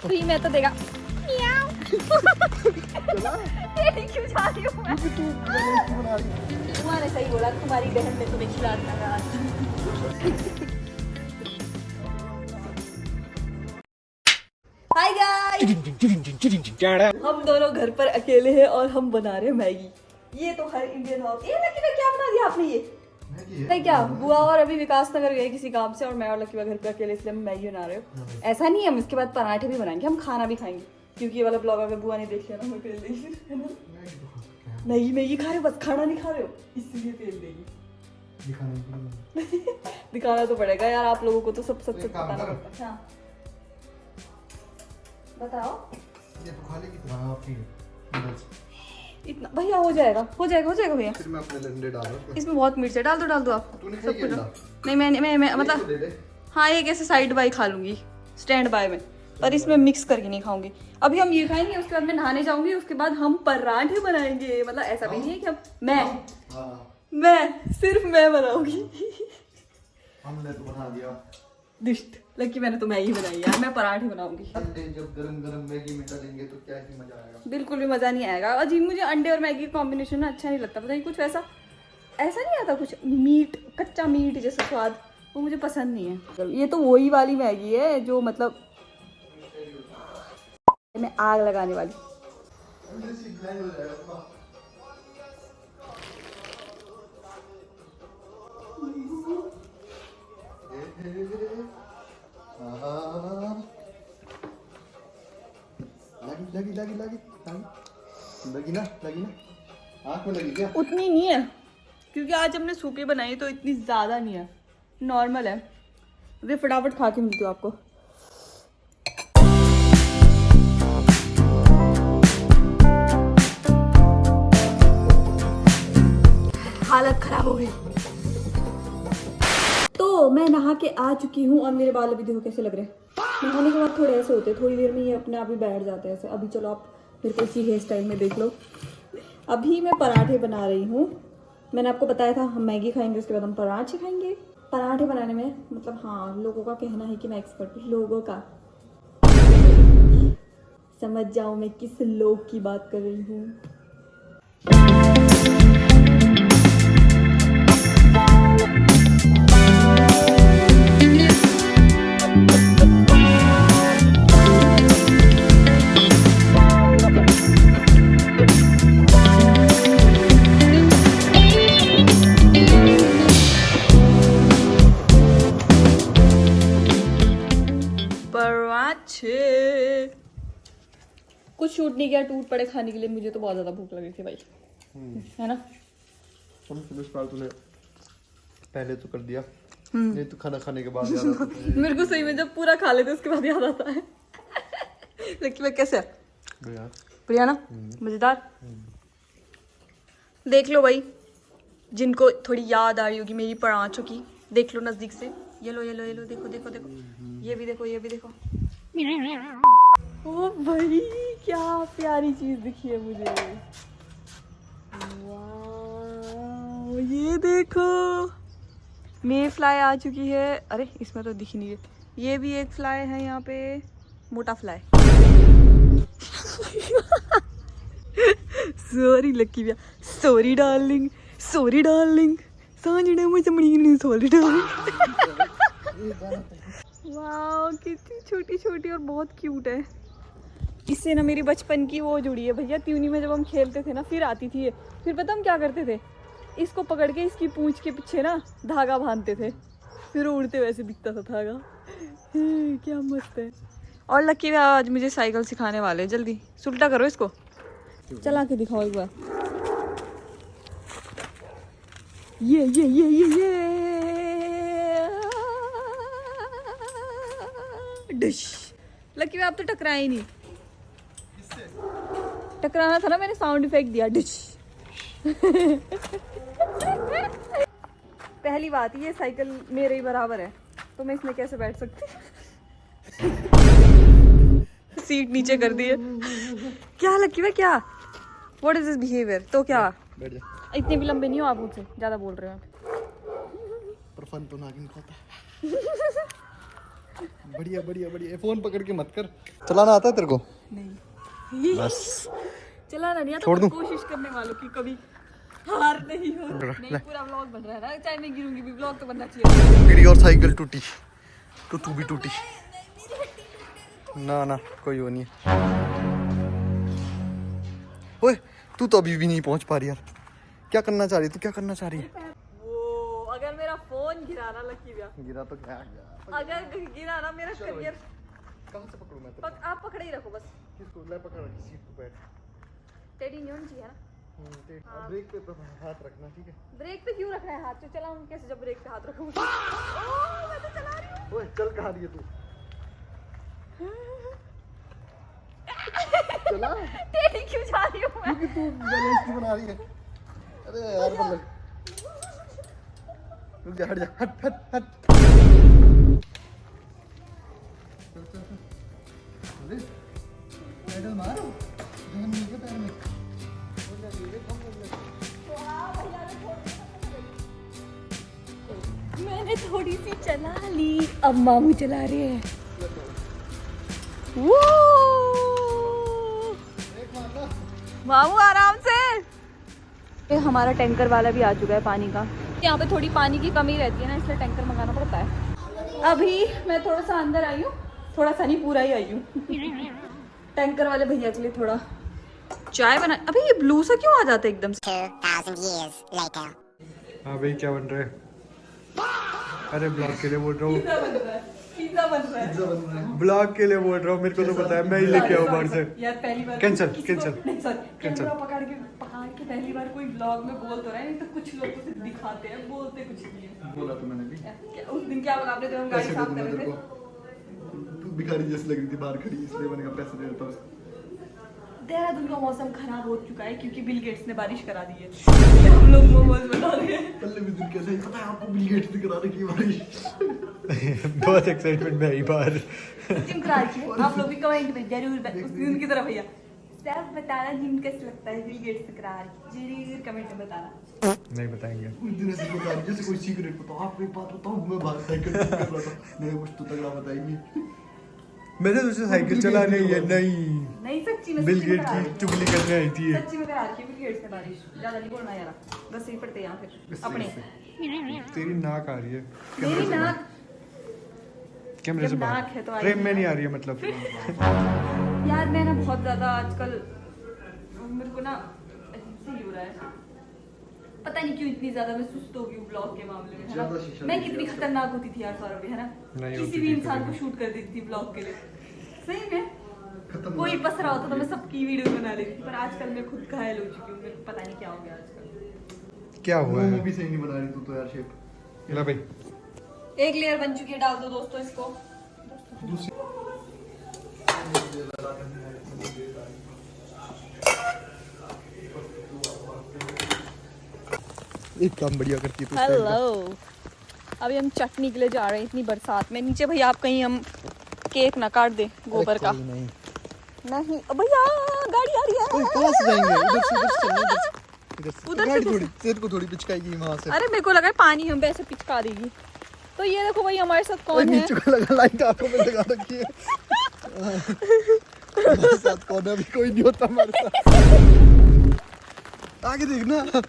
Free में तो देगा। ये क्यों जा रही हूँ मैं? तुम्हारे सही बोला, तुम्हारी बहन ने तुम्हें खिलाता है आज। हाय गाइस, हम दोनों घर पर अकेले हैं और हम बना रहे हैं मैगी। ये तो हर इंडियन हाउस। ये लकी भाई क्या बना दिया आपने? ये नहीं क्या, बुआ और अभी विकास नगर गए किसी काम से और मैं और लकी भाई घर पे अकेले, इसलिए हम मैगी बना रहे हो। ऐसा नहीं, हम इसके बाद पराठे भी बनाएंगे, हम खाना भी खाएंगे, क्योंकि ये वाला ब्लॉग अगर बुआ ने देख लिया ना हमें फेल देगी, है ना? नहीं मैगी खा रहे हो, बस खाना नहीं खा रहे हो, इसलिए फेल देगी। दिखाना तो पड़ेगा यार, आप लोगों को तो सब सच सच बताना पड़ता है। बताओ। ये तो खाली कितना आपकी इतना भैया हो जाएगा भैया। फिर मैं अपने लंडे डाल रहा हूं। इसमें बहुत मिर्च है, डाल दो आप। तूने सब खाई कुछ अंडा? नहीं, मैं मतलब हाँ ये कैसे साइड बाय खा लूंगी, स्टैंड बाय में, पर इसमें मिक्स करके नहीं खाऊंगी। अभी हम ये खाएंगे, उसके बाद मैं नहाने जाऊंगी, उसके बाद हम पराठे बनाएंगे। मतलब ऐसा भी नहीं है कि हम मैं सिर्फ मैं बनाऊंगी। हमने तो बना दिया दिष्ट लकी, मैंने तो मैगी बनाई यार, मैं पराठे बनाऊंगी। अंडे जब गरम मैगी में डालेंगे तो क्या ही मजा आएगा। बिल्कुल भी मजा नहीं आएगा। अजीब, मुझे अंडे और मैगी कॉम्बिनेशन अच्छा नहीं लगता, पता नहीं कुछ ऐसा नहीं आता, कुछ मीट, कच्चा मीट जैसा स्वाद, वो मुझे पसंद नहीं है। ये तो वही वाली मैगी है जो मतलब मैं आग लगाने वाली। लगी ना आँख में लगी क्या? उतनी नहीं है, क्योंकि आज हमने सूपी बनाई तो इतनी ज्यादा नहीं है, नॉर्मल है। वे फटाफट खा के मिलती हूँ आपको। हालत खराब हो गई। तो मैं नहा के आ चुकी हूँ और मेरे बाल अभी देखो कैसे लग रहे हैं। नहाने के बाद थोड़े ऐसे होते हैं, थोड़ी देर में ये अपने आप ही बैठ जाते हैं ऐसे। अभी चलो आप मेरे को इसी हेयर स्टाइल में देख लो। अभी मैं पराठे बना रही हूँ। मैंने आपको बताया था हम मैगी खाएंगे, उसके बाद हम पराठे खाएंगे। पराठे बनाने में मतलब हाँ, लोगों का कहना है कि मैं एक्सपर्ट हूँ। लोगों का समझ जाओ मैं किस लोग की बात कर रही हूँ। कुछ शूट नहीं किया, टूट पड़े खाने के लिए। मुझे तो बहुत ज्यादा भूख लगी थी भाई, है ना? तूने पहले तो कर दिया, नहीं तो खाना खाने के बाद याद आता है। मेरे को सही में जब पूरा खा लेते उसके बाद याद आता है। लेकिन मैं कैसे बढ़िया ना, मजेदार। देख लो भाई, जिनको थोड़ी याद आ रही होगी मेरी पराठों की, देख लो नजदीक से। ये लो देखो, ये भी देखो। ओ भाई क्या प्यारी चीज दिखी है मुझे। वाह, ये देखो मे फ्लाई आ चुकी है। अरे इसमें तो दिख नहीं है। ये भी एक फ्लाई है यहाँ पे, मोटा फ्लाई। सॉरी लकी भैया, सॉरी डार्लिंग, सांजड़े मुझे मणि सॉरी डार्लिंग। वाह कितनी छोटी और बहुत क्यूट है। इससे ना मेरी बचपन की वो जुड़ी है भैया। ट्यूनी में जब हम खेलते थे ना, फिर आती थी ये। फिर पता हम क्या करते थे, इसको पकड़ के इसकी पूंछ के पीछे ना धागा बांधते थे, फिर उड़ते वैसे दिखता था धागा। क्या मस्त है। और लकी आज मुझे साइकिल सिखाने वाले, जल्दी सुल्टा करो इसको, चला के दिखाओ एक बार। ये डिश। लकी आप तो टकराए ही नहीं। टकराना था ना, मैंने साउंड इफेक्ट दिया डिश। पहली बात, ये साइकिल मेरे ही बराबर है, तो मैं इसमें कैसे बैठ सकती? सीट नीचे कर दी है। क्या लकी भाई, क्या व्हाट इज दिस बिहेवियर? तो क्या बैठ जा। इतने भी लंबे नहीं हो आप मुझसे, ज्यादा बोल रहे हो। पर फन तो नागिन खाता। बढ़िया बढ़िया बढ़िया। फोन पकड़ के मत कर। चलाना आता है तेरे को? नहीं बस चलाना नहीं आता, छोड़ दूं? कोशिश करने वालों की कभी हार नहीं हो। नहीं पूरा व्लॉग बन रहा है ना, चाहे मैं गिरूंगी भी व्लॉग तो बनना चाहिए। मेरी और साइकिल टूटी तो तू भी टूटी। ना ना कोई वो नहीं है। ओए तू तो अभी भी नहीं पहुंच पा रही यार। क्या करना चाह रही है तू? क्या करना चाह रही है? वो अगर मेरा फोन गिरा ना लकी भैया, गिरा तो क्या गया? अगर गिरा ना मेरा करियर। कहाँ से पकड़ूं मैं तेरे? आप पकड़े ही रखो बस। किसको? ले पकड़ रखी सीट पे बैठ। टेढ़ी नहीं होनी चाहिए ना। हाँ। ब्रेक पे तो हाथ रखना ठीक है। ब्रेक पे क्यों रखना है हाथ? तो चलाऊं कैसे जब ब्रेक पे हाथ रखूंगी? ओह मैं तो चला रही हूँ। ओए चल कहाँ रही है तू? चला। टेढ़ी क्यों जा रही हूँ मैं? क्योंकि तू बैलेंस नहीं बना रही है। अरे यार मतलब रुक जा, हट जा, हट हट हट। चल चल चल। अरे पैडल मारो। ध्यान नहीं है पैर में। हो जा धीरे कम कर ले। मैंने थोड़ी सी चला ली, अब मामू चला रहे हैं। वो एक मार लो। मामू आराम से। ये हमारा टैंकर वाला भी आ चुका है पानी का। यहाँ पे थोड़ी पानी की कमी रहती है ना, इसलिए टैंकर मंगाना पड़ता है। अभी मैं थोड़ा सा अंदर आई हूँ, थोड़ा सा नहीं पूरा ही आई हूँ। टैंकर वाले भैया के लिए थोड़ा चाय बना। अभी ये ब्लू सा क्यों आ जाता है एकदम से? 2000 years later. हाँ भाई क्या बन रहा है? अरे ब्लॉग के लिए बोल रहा हूँ। पिज्जा बन रहा है। ब्लॉग के लिए बोल रहा हूँ, मेरे को तो पता है, मैं ही लेके आऊँ बाहर से। यार पहली बार कैंसिल किसी कैंसिल को- नहीं सॉरी कैंसिल। कैमरा पकड़ के पहली बार कोई व्लॉग में बोल तो रहा है, नहीं तो कुछ लोग तो सिर्फ दिखाते हैं, बोलते कुछ नहीं है। बोला तो मैंने भी। उस दिन क्या बोला आपने जब हम गाड़ी पैसे दे साफ दूंगा कर तेरे रहे को। थे? तू भिखारी जैसी लग रही थी बाहर खड़ी, इसलिए मैंने कहा पैसे दे देता हूँ। देहरादून का मौसम खराब हो चुका है क्योंकि बिल गेट्स ने बारिश करा दी है। इसलिए हम लोग मोमोज बना रहे हैं। पल्ले भी दिन कैसे पता है आपको? बिल गेट्स ने करा रखी है बारिश। बहुत एक्साइटमेंट में आई बाहर। जिम करा रही है। आप लोग भी कमेंट में जरूर उस दिन की तरह भैया सब बताना जिम कैसे लगता है बिल गेट्स से करा रही, जरूर कमेंट में बताना। नहीं बताएंगे। उस दिन ऐसे बता रही जैसे कोई सीक्रेट बताओ। आपको एक बात बताऊं, मैं बाहर साइकिल कर रहा था। नहीं कुछ तो तगड़ा बताएंगे। मैंने तुझसे साइकिल चलाने ही है। नहीं सच्ची में बिल सच्ची में गेट करा रही की है। चुगली करने आई थी। सच्ची में करा रही है बिल गेट्स ने बारिश। ज्यादा नहीं बोलना यार, बस यही पड़ते यहाँ फिर अपने। तेरी नाक आ रही है मेरी नाक कैमरे से जब नाक बाहर। है तो आई फ्रेम में है। नहीं आ रही है मतलब। यार मैं ना बहुत ज्यादा आजकल मेरे को ना अजीब से ही हो रहा है, पता नहीं क्यों इतनी ज्यादा मैं सुस्त हो गई हूँ ब्लॉग के मामले में, है ज्यादा ना? शीशा मैं लग कितनी गया खतरनाक होती थी यार सौरभ, है ना? नहीं किसी होती भी थी इंसान को कभी। शूट कर देती थी ब्लॉग के लिए, सही में। खत्म कोई बस रहा होता तो मैं सबकी वीडियो बना लेती थी, पर आजकल मैं खुद घायल हो चुकी हूँ। मेरे को पता नहीं क्या हो गया आजकल। क्या हुआ है? भी सही नहीं बना रही तू तो यार शेप। ला भाई एक लेयर बन चुकी है, डाल दो दोस्तों इसको। एक काम बढ़िया करती है तू। हेलो, अभी हम चटनी के लिए जा रहे हैं इतनी बरसात में। नीचे भैया आप कहीं हम केक ना काट दे गोबर का। नहीं नहीं भैया गाड़ी आ रही है। ओए कहाँ से जाएंगे? उधर से चलना, इधर से उधर से गाड़ी कैसे? थोड़ी तेरे को थोड़ी पिचकाएगी वहां से। अरे मेरे को लगा है पानी हम वैसे पिचका देगी। तो ये देखो भाई हमारे साथ ओए कौन है। नीचे को लगा, लाइट आंखों में लगा रखी है। हमारे साथ कौन है? अभी कोई नहीं होता हमारे साथ। आगे देखना।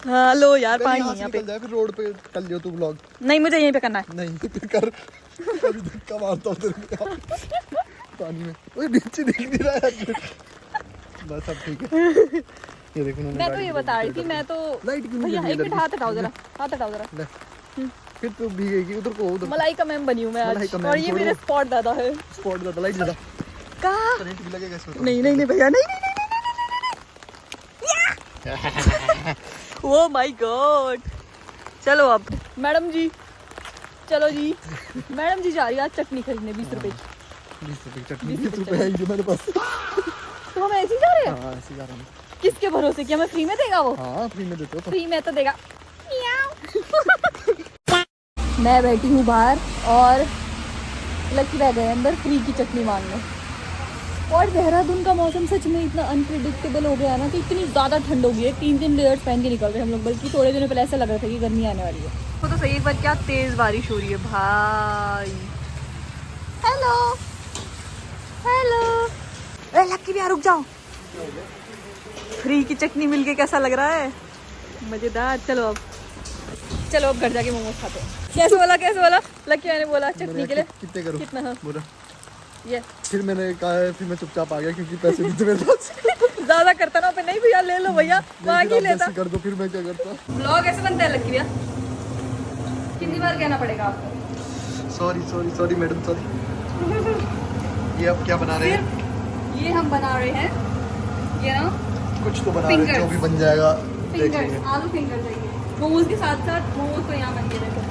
हाँ लो यार पहले पानी यहाँ है से यहाँ पे। निकल जाए, फिर रोड पे कर लियो तू ब्लॉग। नहीं मुझे यहीं पे करना है। नहीं फिर कर। अभी धक्का मारता हूँ तेरे को पानी में। ओए नीचे दिख नहीं रहा है। बस अब ठीक है। ये देखो मैं तो ये बता रही थी, मैं तो लाइट क्यों नहीं भैया जल रही एक मिनट है? हाथ हटाओ जरा, हाथ हटाओ जरा। ले। फिर तू भीगेगी उधर को, उधर मलाइका मैम बनी हूँ मैं मलाइका आज, मैम और ये छोड़ो। मेरे स्पॉट दादा है। स्पॉट ज्यादा लाइट ज्यादा कहाँ? करंट भी लगेगा इसमें तो। नहीं नहीं नहीं भैया नहीं नहीं नहीं ओ माय गॉड। चलो अब मैडम जी, चलो जी। मैडम जी जा रही है आज चटनी खरीदने 20 रुपए की। 20 रुपए की चटनी। 20 रुपए है ये मेरे पास। तो हम ऐसे ही जा रहे हैं? हाँ ऐसे जा रहा हूँ। किसके भरोसे कि हमें फ्री में देगा वो? हाँ फ्री में देते हो तो। फ्री में तो देगा। मैं बैठी हूँ बाहर और लकी रह गए अंदर फ्री की चटनी मांगने। और देहरादून का मौसम सच में इतना अनप्रिडिक्टेबल हो गया है ना कि इतनी ज़्यादा ठंड हो गई है। 3 लेयर्स पहन के निकल रहे हैं हम लोग, बल्कि थोड़े दिनों पहले ऐसा लग रहा था कि गर्मी आने वाली है। वो तो सही है, पर क्या तेज़ बारिश हो रही है भाई। Hello hello. ए लक्की भैया रुक जाओ, फ्री की चटनी मिलके कैसा लग रहा है? मजेदार। चलो अब घर जाके मोमोज खाते हैं। कैसे बोला लक्की मैंने बोला चटनी के लिए कितने करूं? कितना? हाँ बोला ये फिर मैंने कहा, फिर मैं चुपचाप आ गया क्योंकि पैसे नहीं थे मेरे पास। ज्यादा करता ना पे, नहीं भैया ले लो भैया, वहाँ की लेता। कर दो फिर मैं क्या करता। ब्लॉग ऐसे बनता है लक्की भैया? कितनी बार कहना पड़ेगा आपको? Sorry madam sorry. ये आप क्या बना रहे हैं? ये हम बना रहे हैं ये ना कुछ तो बना रहे हैं, जो भी बन जाएगा देख फिंगर्स, लेंगे। आलू फिंगर चाहिए मोमोज के साथ साथ। मोमोज तो यहाँ बन गए देखो,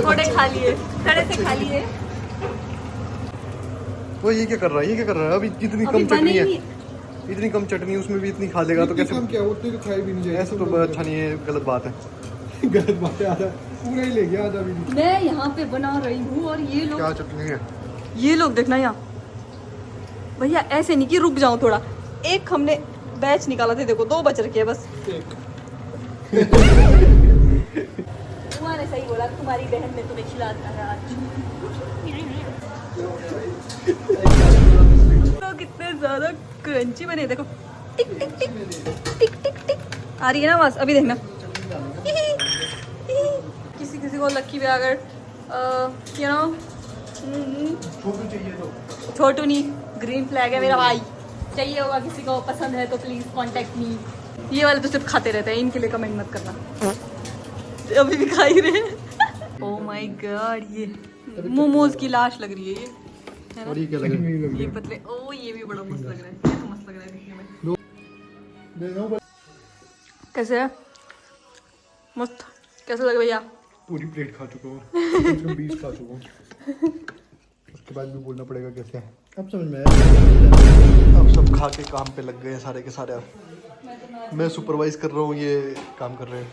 थोड़े खा लिए, थोड़े से खा लिए। वो ये क्या कर रहा है? अभी इतनी अभी कम चटनी बने है, ही- इतनी कम चटनी है, उसमें भी इतनी खा लेगा तो कैसे? क्या उतनी तो खाई भी नहीं जाएगी। ऐसा तो अच्छा नहीं है, गलत बात है। गलत बात है, आधा पूरा ही ले गया, आधा भी नहीं। मैं यहाँ पे बना रही हूँ और ये लोग, क्या चटनी है? ये लोग देखना यहाँ भैया, ऐसे नहीं कि रुक जाओ थोड़ा। एक हमने बैच निकाला था, देखो 2 बच रखे हैं बस। तुम्हारे सही बोला, तुम्हारी बहन ने तुम्हें खिला दिया है आज। तो कितने ज्यादा क्रंची बने, देखो टिक टिक टिक टिक टिक टिक आ रही है ना आवाज, अभी देखना। किसी को लक्की भी अगर यू नो छोटू चाहिए तो छोटू नहीं, ग्रीन फ्लैग है मेरा भाई, चाहिए होगा किसी को, पसंद है तो प्लीज कांटेक्ट मी। ये वाले तो सिर्फ खाते रहते हैं, इनके लिए कमेंट मत करना। अभी भी खा ही रहे। ओह माय गॉड, ये मोमोज की लाश लग रही है ये, है और ना? ये क्या लग रहा है? ये पतले, ओ ये भी बड़ा मस्त लग रहा है, ये तो मस्त लग रहा है दिखने में। कैसे है? मस्त। कैसे लगे भैया? पूरी प्लेट खा चुका हूँ, 20 खा चुका हूँ। उसके बाद भी बोलना पड़ेगा कैसे है। अब समझ में आया। अब सब खा के काम पे लग गए सारे के सारे। मैं सुपरवाइज कर रहा हूँ, ये काम कर रहे हैं।